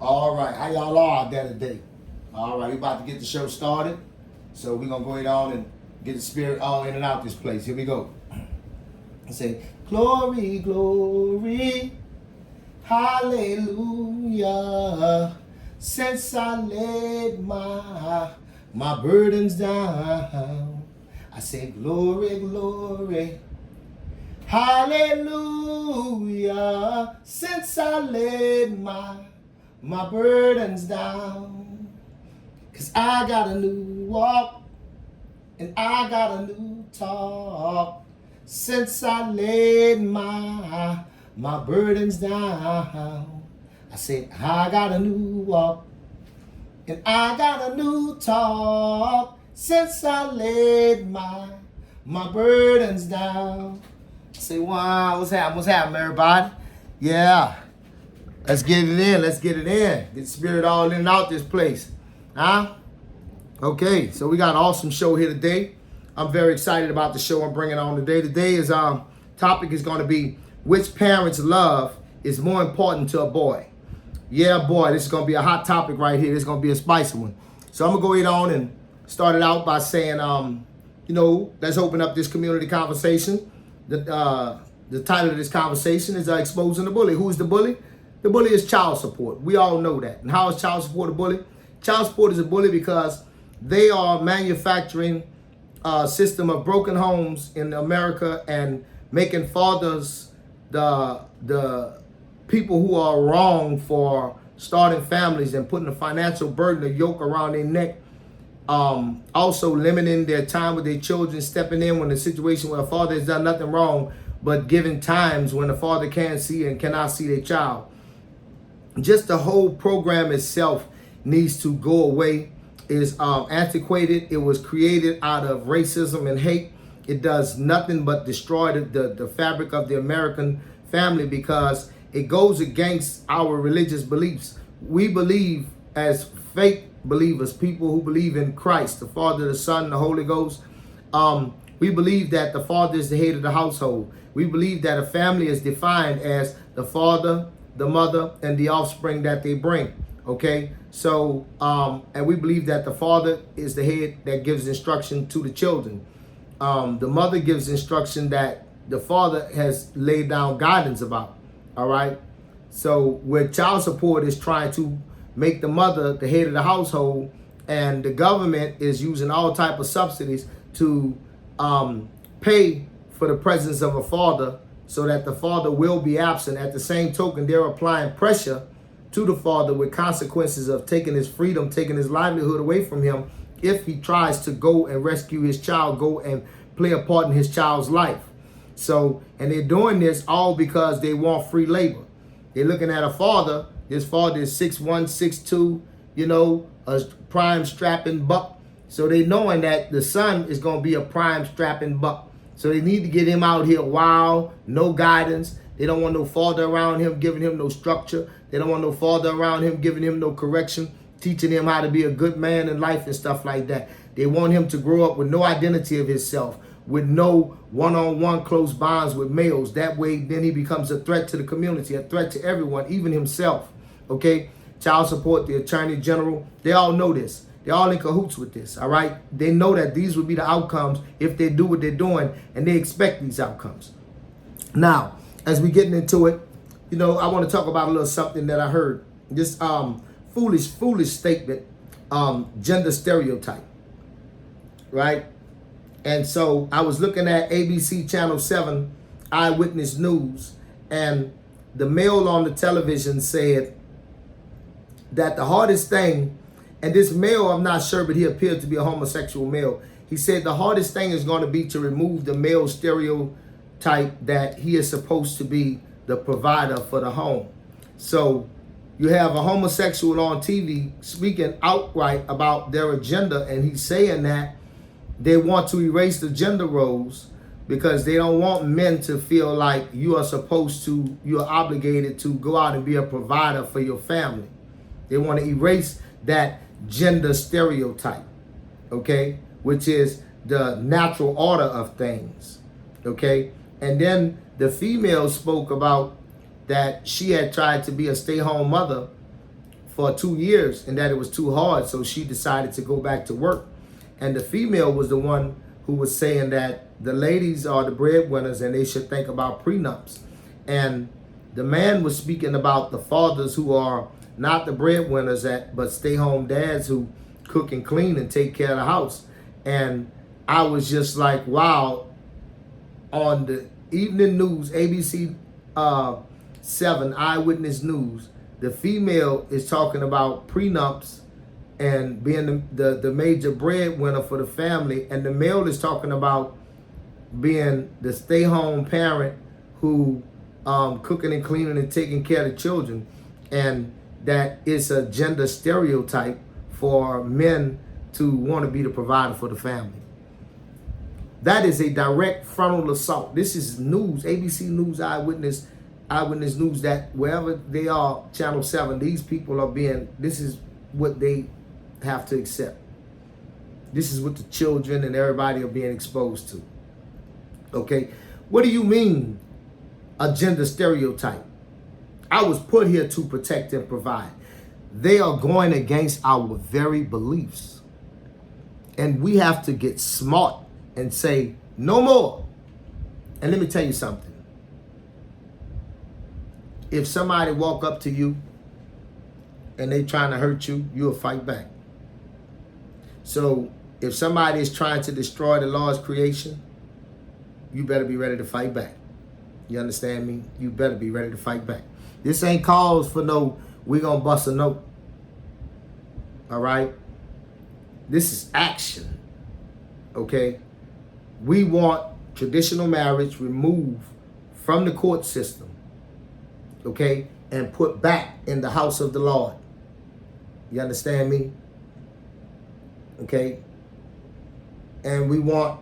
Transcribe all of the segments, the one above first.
All right, how y'all are out there today? All right, we about to get the show started. So we're going to go ahead on and get the spirit all in and out this place. Here we go. I say, glory, glory, hallelujah. Since I laid my burdens down, I say, glory, glory, hallelujah. Since I laid my burdens down, 'cause I got a new walk and I got a new talk. Since I laid my burdens down, I said I got a new walk and I got a new talk. Since I laid my burdens down. Say, wow, what's happening, everybody? Yeah. Let's get it in. Let's get it in. Get the spirit all in and out this place. Huh? Okay, so we got an awesome show here today. I'm very excited about the show I'm bringing on today. Today's topic is going to be which parent's love is more important to a boy. Yeah, boy, this is going to be a hot topic right here. This is going to be a spicy one. So I'm going to go ahead on and start it out by saying, let's open up this community conversation. The title of this conversation is Exposing the Bully. Who's the bully? The bully is child support. We all know that. And how is child support a bully? Child support is a bully because they are manufacturing a system of broken homes in America and making fathers the people who are wrong for starting families and putting a financial burden, a yoke around their neck. Also limiting their time with their children, stepping in when the situation where a father has done nothing wrong, but giving times when the father can't see and cannot see their child. Just the whole program itself needs to go away. Is antiquated. It was created out of racism and hate. It does nothing but destroy the fabric of the American family because it goes against our religious beliefs. We believe as faith believers, people who believe in Christ, the Father, the Son, the Holy Ghost. We believe that the father is the head of the household. We believe that a family is defined as the father, the mother, and the offspring that they bring. Okay, so and we believe that the father is the head that gives instruction to the children. The mother gives instruction that the father has laid down guidance about. All right, so where child support is trying to make the mother the head of the household, and the government is using all type of subsidies to pay for the presence of a father so that the father will be absent. At the same token, they're applying pressure to the father with consequences of taking his freedom, taking his livelihood away from him if he tries to go and rescue his child, go and play a part in his child's life. So, and they're doing this all because they want free labor. They're looking at a father. This father is 6'1", 6'2", a prime strapping buck. So they knowing that the son is going to be a prime strapping buck. So they need to get him out here wild, no guidance. They don't want no father around him giving him no structure. They don't want no father around him giving him no correction, teaching him how to be a good man in life and stuff like that. They want him to grow up with no identity of himself, with no one-on-one close bonds with males. That way, then he becomes a threat to the community, a threat to everyone, even himself. Okay? Child support, the attorney general, they all know this. They're all in cahoots with this, all right? They know that these will be the outcomes if they do what they're doing, and they expect these outcomes. Now, as we getting into it, I want to talk about a little something that I heard. This foolish statement, gender stereotype, right? And so I was looking at ABC Channel 7 Eyewitness News, and the male on the television said that the hardest thing, and this male, I'm not sure, but he appeared to be a homosexual male. He said the hardest thing is going to be to remove the male stereotype that he is supposed to be the provider for the home. So you have a homosexual on TV speaking outright about their agenda, and he's saying that they want to erase the gender roles because they don't want men to feel like you are obligated to go out and be a provider for your family. They want to erase that gender stereotype, okay, which is the natural order of things, okay? And then the female spoke about that she had tried to be a stay-home mother for 2 years and that it was too hard. So she decided to go back to work. And the female was the one who was saying that the ladies are the breadwinners and they should think about prenups. And the man was speaking about the fathers who are not the breadwinners but stay-home dads who cook and clean and take care of the house. And I was just like, wow. On the evening news, ABC 7 Eyewitness News, the female is talking about prenups and being the major breadwinner for the family, and the male is talking about being the stay-home parent who cooking and cleaning and taking care of the children, and that it's a gender stereotype for men to want to be the provider for the family. That is a direct frontal assault. This is news, ABC News, Eyewitness News, that wherever they are, Channel 7, these people are this is what they have to accept. This is what the children and everybody are being exposed to. Okay? What do you mean, a gender stereotype? I was put here to protect and provide. They are going against our very beliefs. And we have to get smart and say, no more. And let me tell you something. If somebody walk up to you and they trying to hurt you, you'll fight back. So if somebody is trying to destroy the Lord's creation, you better be ready to fight back. You understand me? You better be ready to fight back. This ain't cause for no, we gonna bust a note. All right? This is action. Okay? We want traditional marriage removed from the court system, okay, and put back in the house of the Lord. You understand me? Okay? And we want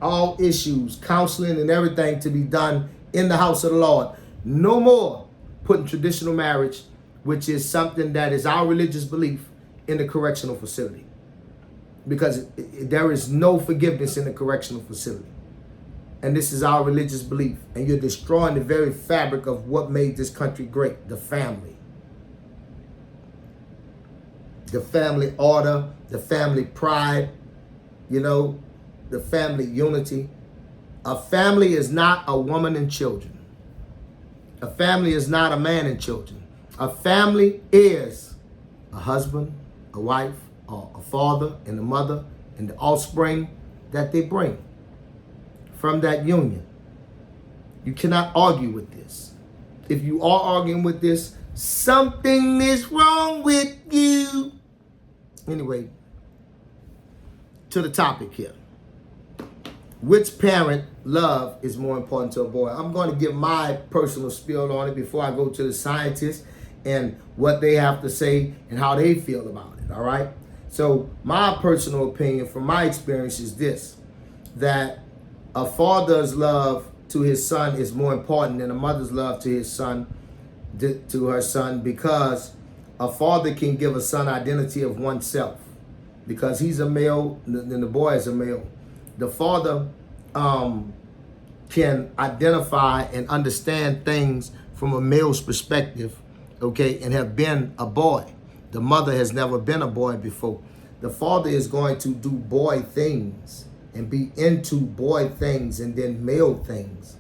all issues, counseling and everything to be done in the house of the Lord. No more putting traditional marriage, which is something that is our religious belief, in the correctional facility. Because there is no forgiveness in the correctional facility. And this is our religious belief. And you're destroying the very fabric of what made this country great, the family. The family order, the family pride, the family unity. A family is not a woman and children. A family is not a man and children. A family is a husband, a wife, or a father and a mother and the offspring that they bring from that union. You cannot argue with this. If you are arguing with this, something is wrong with you. Anyway, to the topic here. Which parent love is more important to a boy? I'm going to give my personal spiel on it before I go to the scientists and what they have to say and how they feel about it, all right? So my personal opinion from my experience is this, that a father's love to his son is more important than a mother's love to his son, to her son, because a father can give a son identity of oneself. Because he's a male, then the boy is a male. The father can identify and understand things from a male's perspective, okay, and have been a boy. The mother has never been a boy before. The father is going to do boy things and be into boy things and then male things.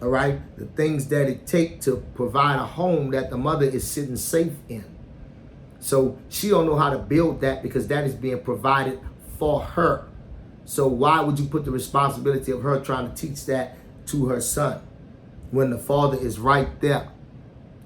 All right? The things that it takes to provide a home that the mother is sitting safe in. So she don't know how to build that because that is being provided for her. So why would you put the responsibility of her trying to teach that to her son when the father is right there?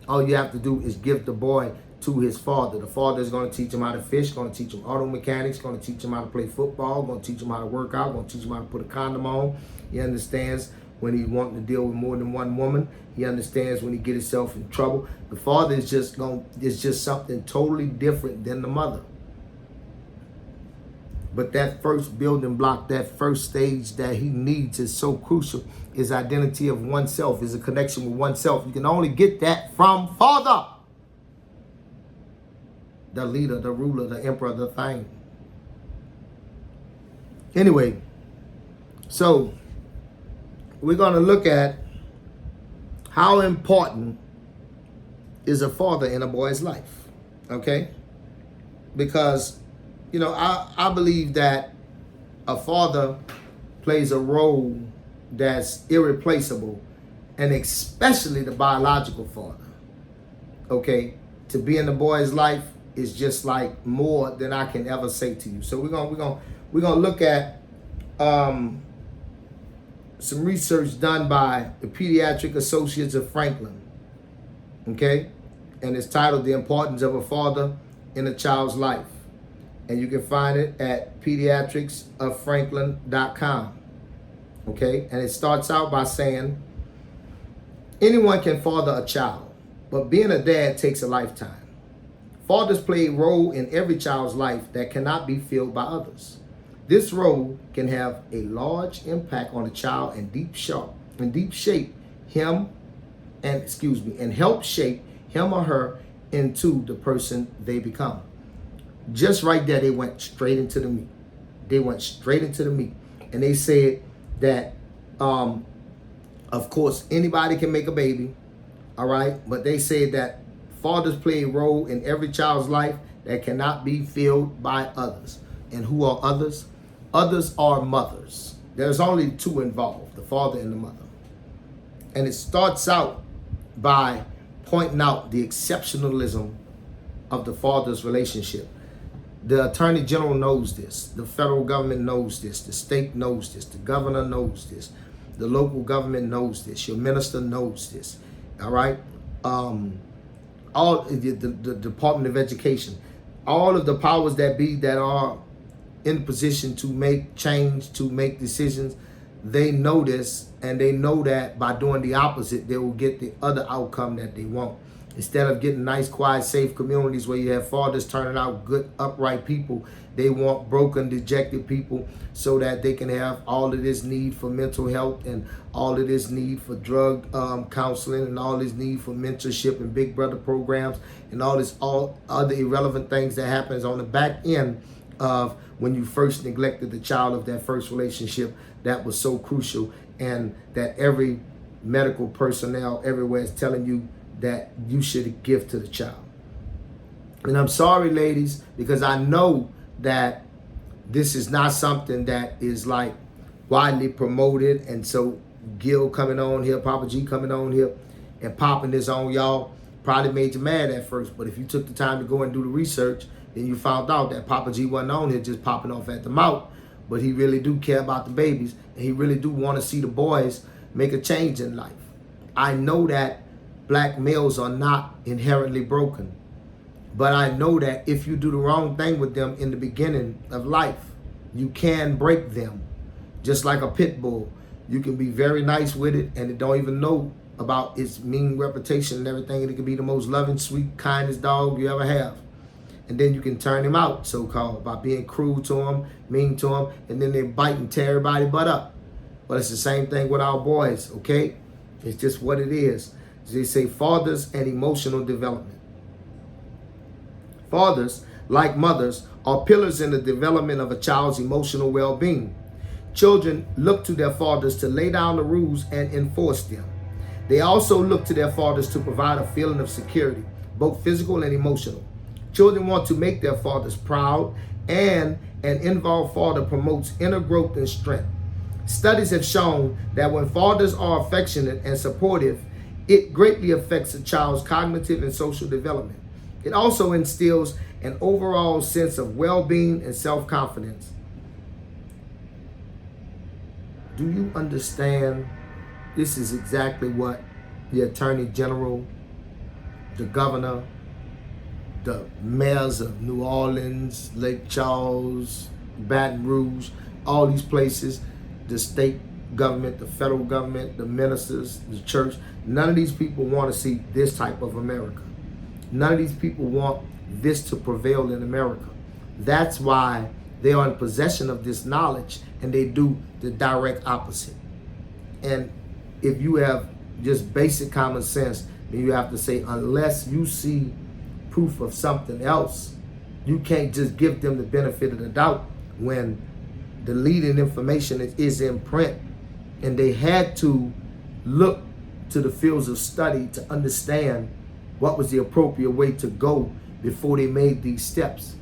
All you have to do is give the boy to his father. The father is going to teach him how to fish, going to teach him auto mechanics, going to teach him how to play football, going to teach him how to work out, going to teach him how to put a condom on. He understands when he's wanting to deal with more than one woman. He understands when he get himself in trouble. The father is just something totally different than the mother. But that first building block, that first stage that he needs is so crucial. Is identity of oneself, is a connection with oneself. You can only get that from father. The leader, the ruler, the emperor, the thing. Anyway, so we're going to look at how important is a father in a boy's life. Okay? Because, I believe that a father plays a role that's irreplaceable, and especially the biological father. Okay? To be in the boy's life is just like more than I can ever say to you. So we're gonna look at some research done by the Pediatric Associates of Franklin. Okay? And it's titled The Importance of a Father in a Child's Life. And you can find it at pediatricsoffranklin.com. Okay? And it starts out by saying, anyone can father a child, but being a dad takes a lifetime. Fathers play a role in every child's life that cannot be filled by others. This role can have a large impact on a child and shape him and help shape him or her into the person they become. Just right there, they went straight into the meat. And they said that, of course, anybody can make a baby, all right? But they said that fathers play a role in every child's life that cannot be filled by others. And who are others? Others are mothers. There's only two involved, the father and the mother. And it starts out by pointing out the exceptionalism of the father's relationship. The Attorney General knows this. The federal government knows this. The state knows this. The governor knows this. The local government knows this. Your minister knows this. All right? All the Department of Education, all of the powers that be that are in position to make change, to make decisions, they know this, and they know that by doing the opposite, they will get the other outcome that they want. Instead of getting nice, quiet, safe communities where you have fathers turning out good, upright people, they want broken, dejected people so that they can have all of this need for mental health and all of this need for drug counseling and all this need for mentorship and big brother programs and all other irrelevant things that happens on the back end of when you first neglected the child of that first relationship that was so crucial, and that every medical personnel everywhere is telling you that you should give to the child. And I'm sorry, ladies, because I know that this is not something that is like widely promoted. And so Gil coming on here, Papa G coming on here and popping this on y'all probably made you mad at first. But if you took the time to go and do the research, then you found out that Papa G wasn't on here just popping off at the mouth. But he really do care about the babies, and he really do want to see the boys make a change in life. I know that black males are not inherently broken, but I know that if you do the wrong thing with them in the beginning of life, you can break them. Just like a pit bull, you can be very nice with it, and it don't even know about its mean reputation and everything, and it can be the most loving, sweet, kindest dog you ever have. And then you can turn him out, so-called, by being cruel to him, mean to him, and then they bite and tear everybody butt up. But it's the same thing with our boys, okay? It's just what it is. They say fathers and emotional development. Fathers, like mothers, are pillars in the development of a child's emotional well-being. Children look to their fathers to lay down the rules and enforce them. They also look to their fathers to provide a feeling of security, both physical and emotional. Children want to make their fathers proud, and an involved father promotes inner growth and strength. Studies have shown that when fathers are affectionate and supportive, it greatly affects a child's cognitive and social development. It also instills an overall sense of well-being and self-confidence. Do you understand? This is exactly what the Attorney General, the governor, the mayors of New Orleans, Lake Charles, Baton Rouge, all these places, the state government, the federal government, the ministers, the church, none of these people want to see this type of America. None of these people want this to prevail in America. That's why they are in possession of this knowledge, and they do the direct opposite. And if you have just basic common sense, then you have to say, unless you see proof of something else, you can't just give them the benefit of the doubt when the leading information is in print. And they had to look to the fields of study to understand what was the appropriate way to go before they made these steps.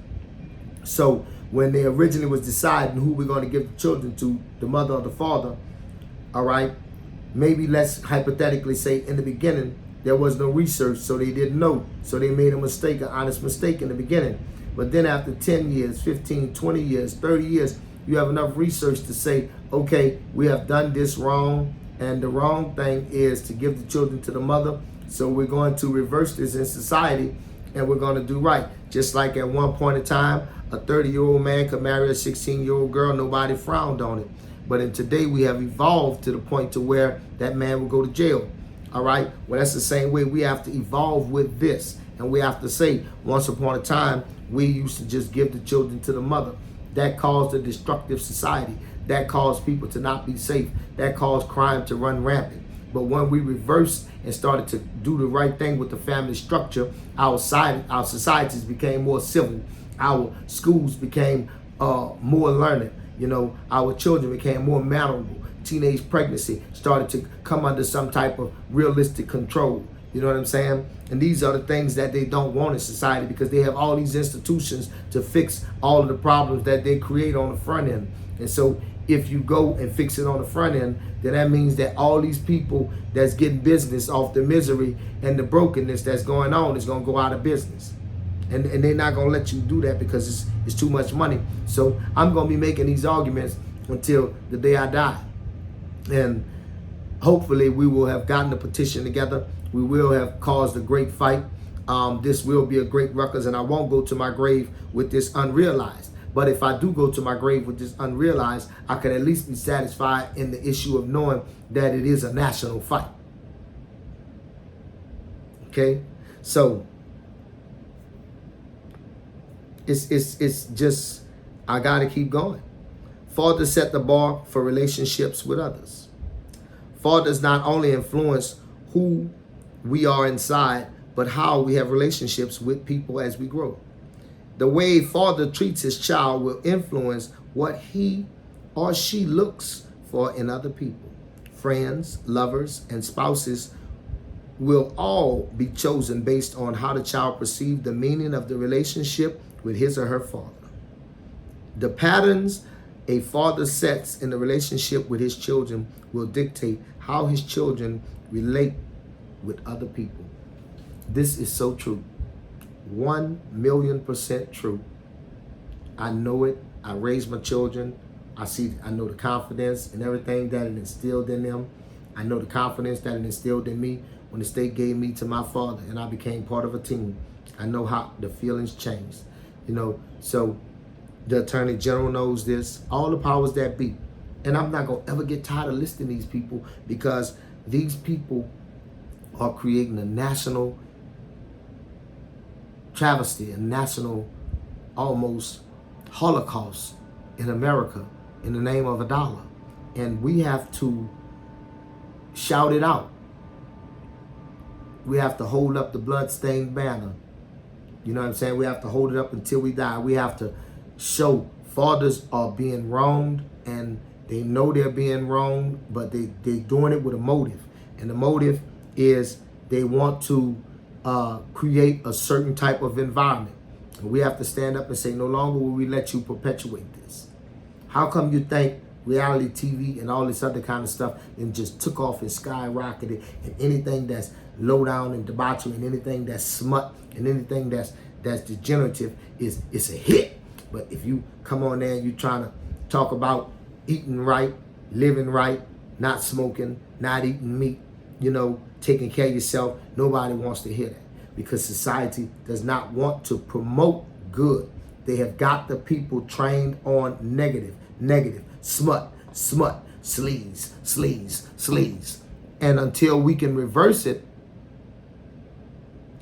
So when they originally was deciding who we're going to give the children to, the mother or the father, all right, maybe let's hypothetically say in the beginning there was no research, so they didn't know. So they made a mistake, an honest mistake in the beginning. But then after 10 years, 15, 20 years, 30 years, you have enough research to say, okay, we have done this wrong, and the wrong thing is to give the children to the mother. So we're going to reverse this in society, and we're going to do right. Just like at one point in time, a 30-year-old man could marry a 16-year-old girl, nobody frowned on it. But in today, we have evolved to the point to where that man will go to jail. All right? Well, that's the same way we have to evolve with this. And we have to say, once upon a time, we used to just give the children to the mother. That caused a destructive society. That caused people to not be safe. That caused crime to run rampant. But when we reversed and started to do the right thing with the family structure, our societies became more civil. Our schools became more learned. You know, our children became more mannerable. Teenage pregnancy started to come under some type of realistic control. You know what I'm saying? And these are the things that they don't want in society, because they have all these institutions to fix all of the problems that they create on the front end. And so if you go and fix it on the front end, then that means that all these people that's getting business off the misery and the brokenness that's going on is going to go out of business. And they're not going to let you do that because it's too much money. So I'm going to be making these arguments until the day I die. And hopefully we will have gotten a petition together. We will have caused a great fight. This will be a great ruckus, and I won't go to my grave with this unrealized. But if I do go to my grave with this unrealized, I can at least be satisfied in the issue of knowing that it is a national fight. Okay? So it's just, I got to keep going. Fathers set the bar for relationships with others. Fathers not only influence who we are inside, but how we have relationships with people as we grow. The way a father treats his child will influence what he or she looks for in other people. Friends, lovers, and spouses will all be chosen based on how the child perceives the meaning of the relationship with his or her father. The patterns a father sets in the relationship with his children will dictate how his children relate with other people. This is so true. 1,000,000% true. I know it. I raised my children. I know the confidence and everything that it instilled in them. I know the confidence that it instilled in me when the state gave me to my father and I became part of a team. I know how the feelings changed. You know, so the Attorney General knows this, all the powers that be. And I'm not going to ever get tired of listing these people, because these people are creating a national travesty, a national almost Holocaust in America in the name of a dollar. And we have to shout it out. We have to hold up the bloodstained banner. You know what I'm saying? We have to hold it up until we die. We have to show fathers are being wronged, and they know they're being wronged, but they're doing it with a motive. And the motive is they want to create a certain type of environment. And we have to stand up and say, no longer will we let you perpetuate this. How come you think reality TV and all this other kind of stuff and just took off and skyrocketed, and anything that's low down and debauchery and anything that's smut and anything that's degenerative it's a hit? But if you come on there and you're trying to talk about eating right, living right, not smoking, not eating meat, you know, taking care of yourself, nobody wants to hear that, because society does not want to promote good. They have got the people trained on negative, smut, sleaze. And until we can reverse it,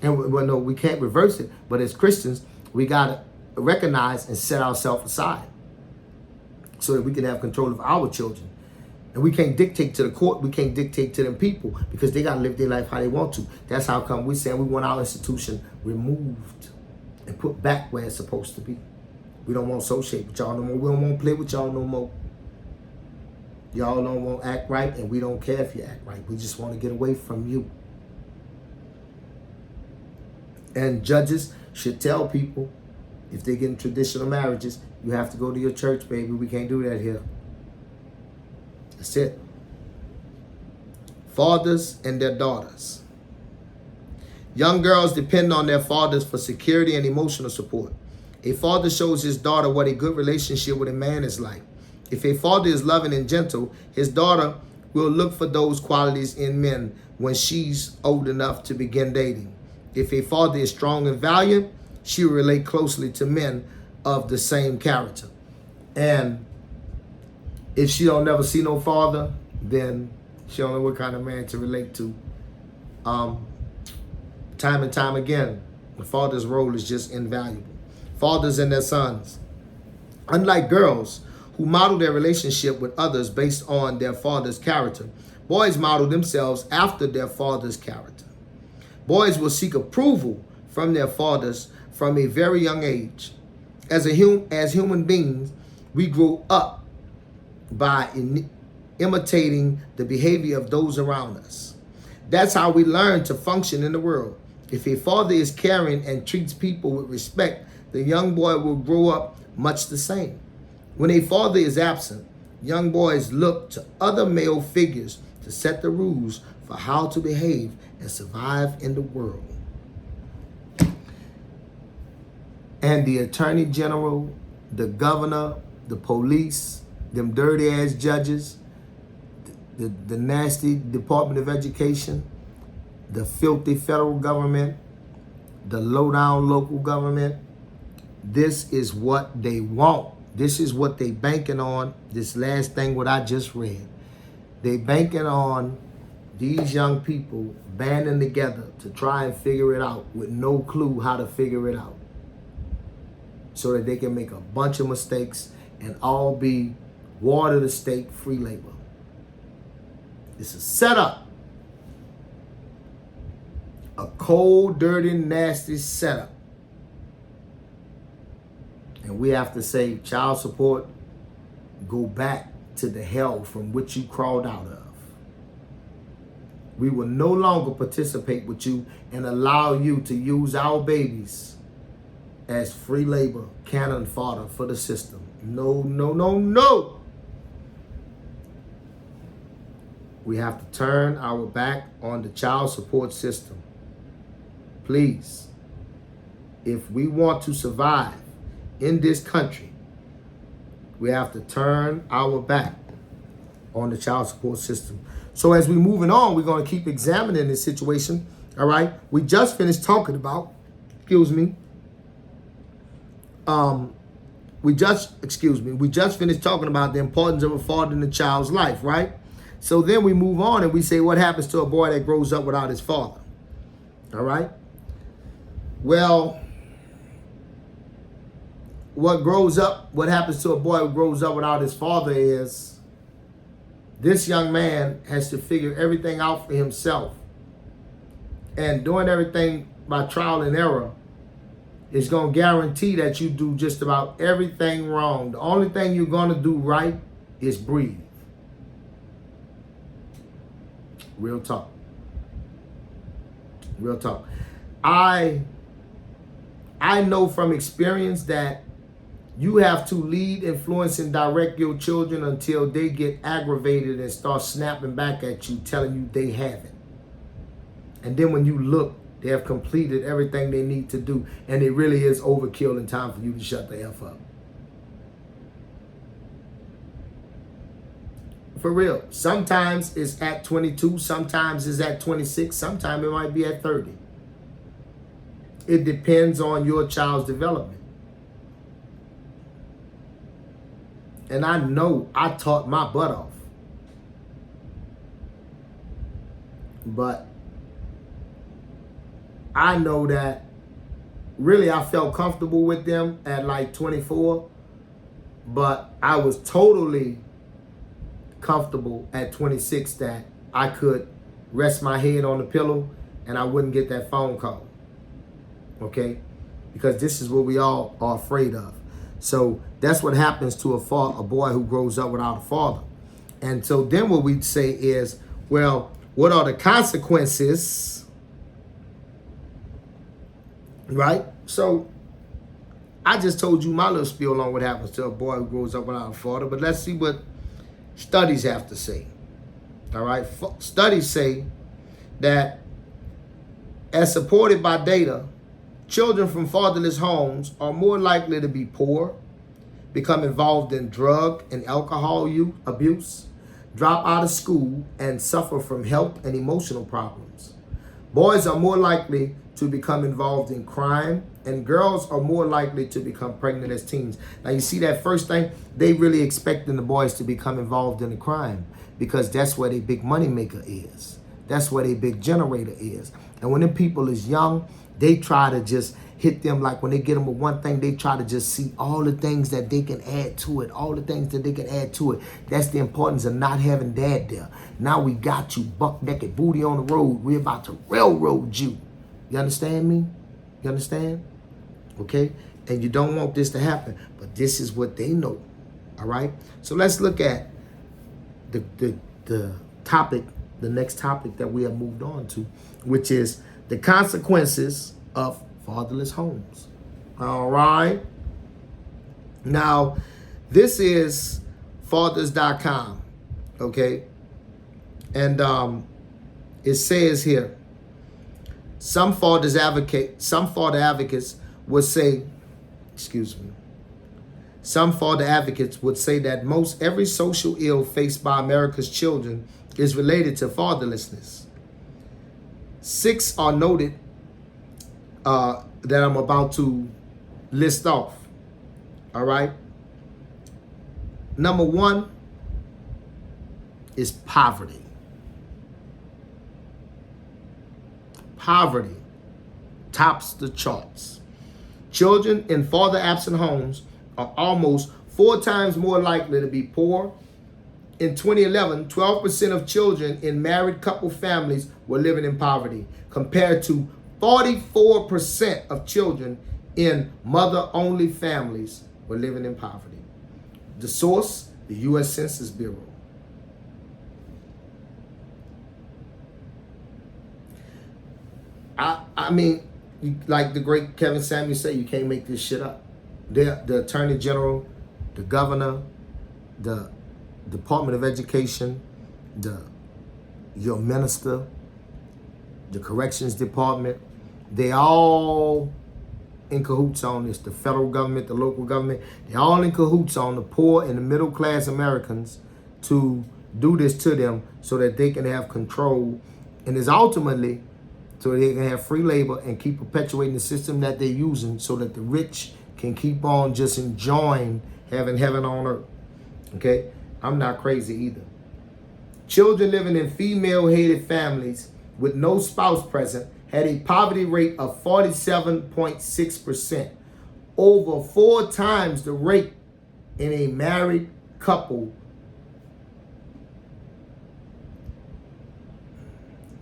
and we can't reverse it, but as Christians, we got to recognize and set ourselves aside so that we can have control of our children. And we can't dictate to the court. We can't dictate to them people, because they got to live their life how they want to. That's how come we're saying we want our institution removed and put back where it's supposed to be. We don't want to associate with y'all no more. We don't want to play with y'all no more. Y'all don't want to act right, and we don't care if you act right. We just want to get away from you. And judges should tell people if they get in traditional marriages, you have to go to your church, baby. We can't do that here. That's it. Fathers and their daughters. Young girls depend on their fathers for security and emotional support. A father shows his daughter what a good relationship with a man is like. If a father is loving and gentle, his daughter will look for those qualities in men when she's old enough to begin dating. If a father is strong and valiant, she will relate closely to men of the same character. And if she don't never see no father, then she don't know what kind of man to relate to. Time and time again, the father's role is just invaluable. Fathers and their sons. Unlike girls who model their relationship with others based on their father's character, boys model themselves after their father's character. Boys will seek approval from their fathers from a very young age. As human beings, we grow up by imitating the behavior of those around us. That's how we learn to function in the world. If a father is caring and treats people with respect, the young boy will grow up much the same. When a father is absent, young boys look to other male figures to set the rules for how to behave and survive in the world. And the attorney general, the governor, the police, them dirty ass judges, the nasty Department of Education, the filthy federal government, the low down local government, this is what they want. This is what they banking on. This last thing what I just read. They banking on these young people banding together to try and figure it out with no clue how to figure it out, so that they can make a bunch of mistakes and all be water to stake free labor. It's a setup. A cold, dirty, nasty setup. And we have to say, child support, go back to the hell from which you crawled out of. We will no longer participate with you and allow you to use our babies as free labor, cannon fodder for the system. No, no, no, no. We have to turn our back on the child support system. Please, if we want to survive in this country, we have to turn our back on the child support system. So as we're moving on, we're going to keep examining this situation. All right. We just finished talking about, we just finished talking about the importance of a father in a child's life, right? So then we move on and we say, what happens to a boy that grows up without his father? All right. Well, what happens to a boy who grows up without his father is this young man has to figure everything out for himself. And doing everything by trial and error is going to guarantee that you do just about everything wrong. The only thing you're going to do right is breathe. Real talk. Real talk. I know from experience that you have to lead, influence, and direct your children until they get aggravated and start snapping back at you, telling you they haven't. And then when you look, they have completed everything they need to do, and it really is overkill and time for you to shut the F up. For real. Sometimes it's at 22, sometimes it's at 26, sometimes it might be at 30. It depends on your child's development. And I know I taught my butt off. But I know that really I felt comfortable with them at like 24. But I was totally comfortable at 26 that I could rest my head on the pillow and I wouldn't get that phone call. Okay? Because this is what we all are afraid of. So that's what happens to a boy who grows up without a father. And so then what we'd say is, well, what are the consequences? Right? So I just told you my little spiel on what happens to a boy who grows up without a father, but let's see what studies have to say. All right, studies say that, as supported by data, children from fatherless homes are more likely to be poor, become involved in drug and alcohol abuse, drop out of school, and suffer from health and emotional problems. Boys are more likely to become involved in crime, and girls are more likely to become pregnant as teens. Now, you see that first thing? They really expecting the boys to become involved in the crime because that's where their big money maker is. That's where their big generator is. And when them people is young, they try to just hit them, like when they get them with one thing, they try to just see all the things that they can add to it, all the things that they can add to it. That's the importance of not having dad there. Now we got you, buck naked, booty on the road. We're about to railroad you. You understand me? You understand? Okay? And you don't want this to happen, but this is what they know. All right? So let's look at the topic, the next topic that we have moved on to, which is the consequences of fatherless homes. All right. Now, this is fathers.com. Okay. And it says here, some father advocates would say, some father advocates would say that most every social ill faced by America's children is related to fatherlessness. 6 are noted that I'm about to list off. All right. Number 1 is poverty. Poverty tops the charts. Children in father-absent homes are almost 4 times more likely to be poor. In 2011, 12% of children in married couple families were living in poverty, compared to 44% of children in mother-only families were living in poverty. The source, the U.S. Census Bureau. I mean, like the great Kevin Samuels said, you can't make this shit up. The Attorney General, the Governor, the Department of Education, your minister, the Corrections Department, they all in cahoots on this. The federal government, the local government, they all in cahoots on the poor and the middle class Americans to do this to them so that they can have control, and is ultimately so they can have free labor and keep perpetuating the system that they're using so that the rich can keep on just enjoying having heaven on earth. Okay? I'm not crazy either. Children living in female-hated families with no spouse present had a poverty rate of 47.6%, over 4 times the rate in a married couple.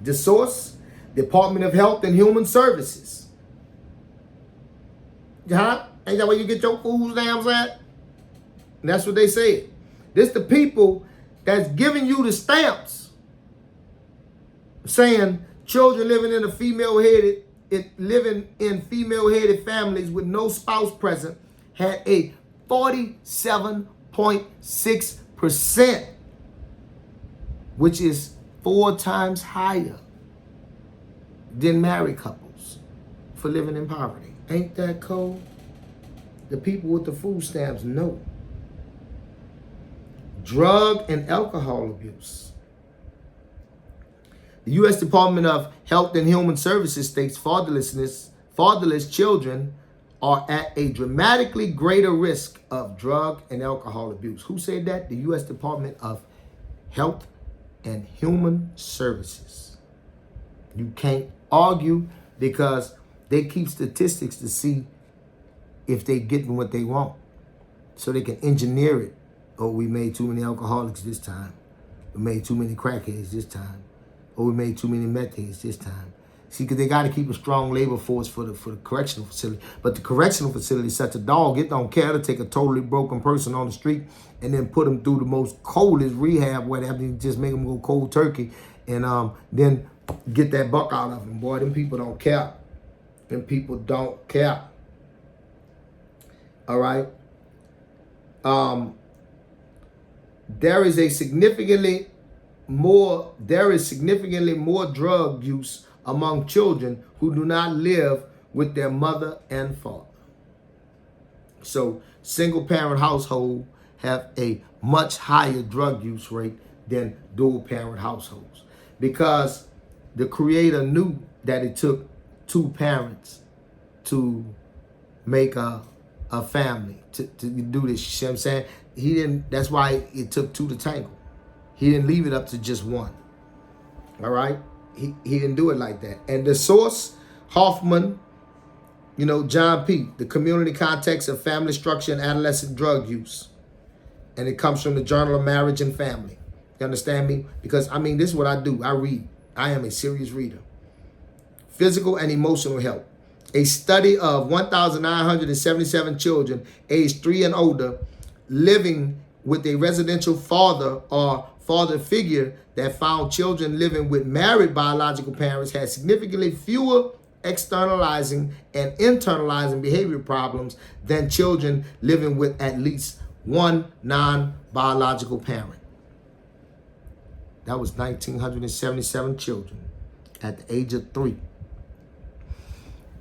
The source, Department of Health and Human Services. Huh? Ain't that where you get your food stamps at? And that's what they said. This the people that's giving you the stamps, saying children living in female-headed families with no spouse present had a 47.6%, which is 4 times higher than married couples for living in poverty. Ain't that cold? The people with the food stamps know. Drug and alcohol abuse. The U.S. Department of Health and Human Services states fatherless children are at a dramatically greater risk of drug and alcohol abuse. Who said that? The U.S. Department of Health and Human Services. You can't argue because they keep statistics to see if they're getting what they want, so they can engineer it. Oh, we made too many alcoholics this time. We made too many crackheads this time. Or we made too many meth heads this time. See, because they got to keep a strong labor force for the correctional facility. But the correctional facility is such a dog, it don't care to take a totally broken person on the street and then put them through the most coldest rehab, where they have to just make them go cold turkey and then get that buck out of them. Boy, them people don't care. Them people don't care. All right. There is significantly more drug use among children who do not live with their mother and father. So single parent households have a much higher drug use rate than dual parent households, because the creator knew that it took two parents to make a family, to do this. You see what I'm saying? That's why it took two to tango. He didn't leave it up to just one. All right? He didn't do it like that. And the source, Hoffman, John P., The Community Context of Family Structure and Adolescent Drug Use. And it comes from the Journal of Marriage and Family. You understand me? Because, this is what I do. I read. I am a serious reader. Physical and emotional health. A study of 1,977 children aged 3 and older living with a residential father or father figure that found children living with married biological parents had significantly fewer externalizing and internalizing behavior problems than children living with at least one non-biological parent. That was 1,977 children at the age of 3.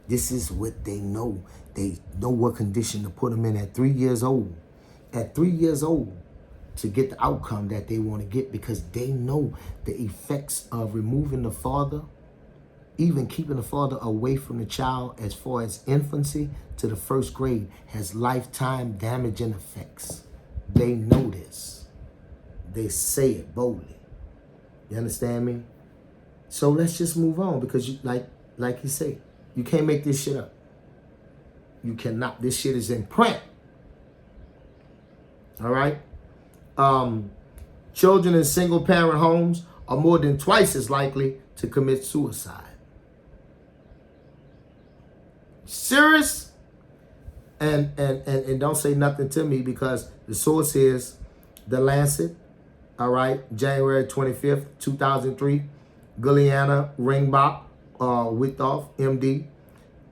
This is what they know. They know what condition to put them in at 3 years old. At 3 years old, to get the outcome that they want to get, because they know the effects of removing the father, even keeping the father away from the child as far as infancy to the first grade, has lifetime damaging effects. They know this. They say it boldly. You understand me? So let's just move on, because like you say, you can't make this shit up. You cannot. This shit is in print. All right? Children in single parent homes are more than twice as likely to commit suicide. Serious? And don't say nothing to me, because the source is The Lancet. All right? January 25th, 2003. Guliana Ringbach, Withoff, MD.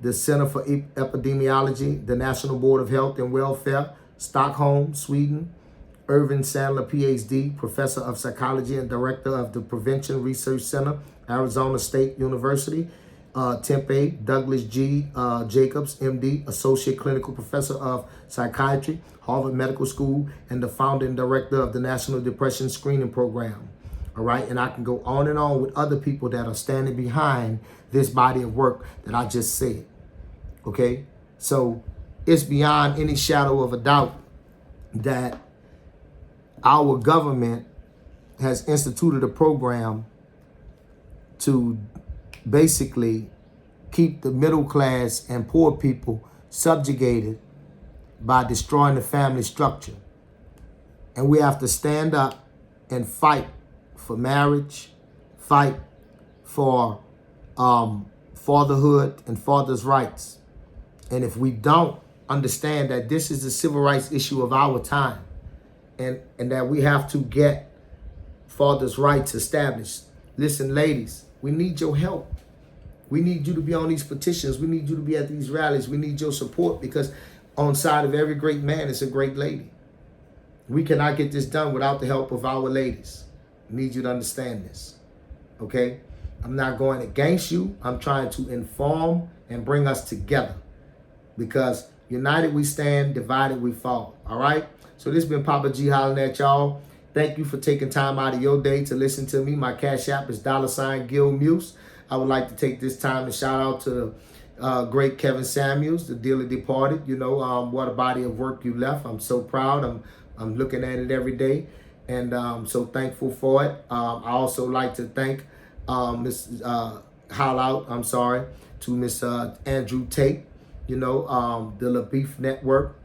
The Center for Epidemiology, the National Board of Health and Welfare, Stockholm, Sweden. Irvin Sandler, PhD, Professor of Psychology and Director of the Prevention Research Center, Arizona State University. Tempe, Douglas G. Jacobs, MD, Associate Clinical Professor of Psychiatry, Harvard Medical School, and the founder and director of the National Depression Screening Program. All right, and I can go on and on with other people that are standing behind this body of work that I just said. Okay, so it's beyond any shadow of a doubt that our government has instituted a program to basically keep the middle class and poor people subjugated by destroying the family structure. And we have to stand up and fight for marriage, fight for fatherhood and father's rights. And if we don't understand that this is the civil rights issue of our time, and that we have to get father's rights established. Listen, ladies, we need your help. We need you to be on these petitions. We need you to be at these rallies. We need your support, because on side of every great man is a great lady. We cannot get this done without the help of our ladies. I need you to understand this, okay? I'm not going against you. I'm trying to inform and bring us together, because united we stand, divided we fall, all right? So this has been Papa G hollering at y'all. Thank you for taking time out of your day to listen to me. My cash app is $Gil Muse. I would like to take this time to shout out to great Kevin Samuels, the dearly departed. What a body of work you left. I'm so proud. I'm looking at it every day, and so thankful for it. I also like to thank to Miss Andrew Tate, the LaBeef Network,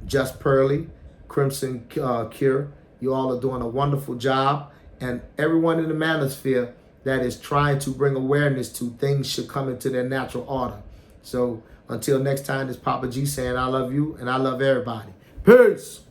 Just Pearly, Crimson Cure. You all are doing a wonderful job, and everyone in the manosphere that is trying to bring awareness to things should come into their natural order. So until next time, this Papa G saying I love you and I love everybody. Peace.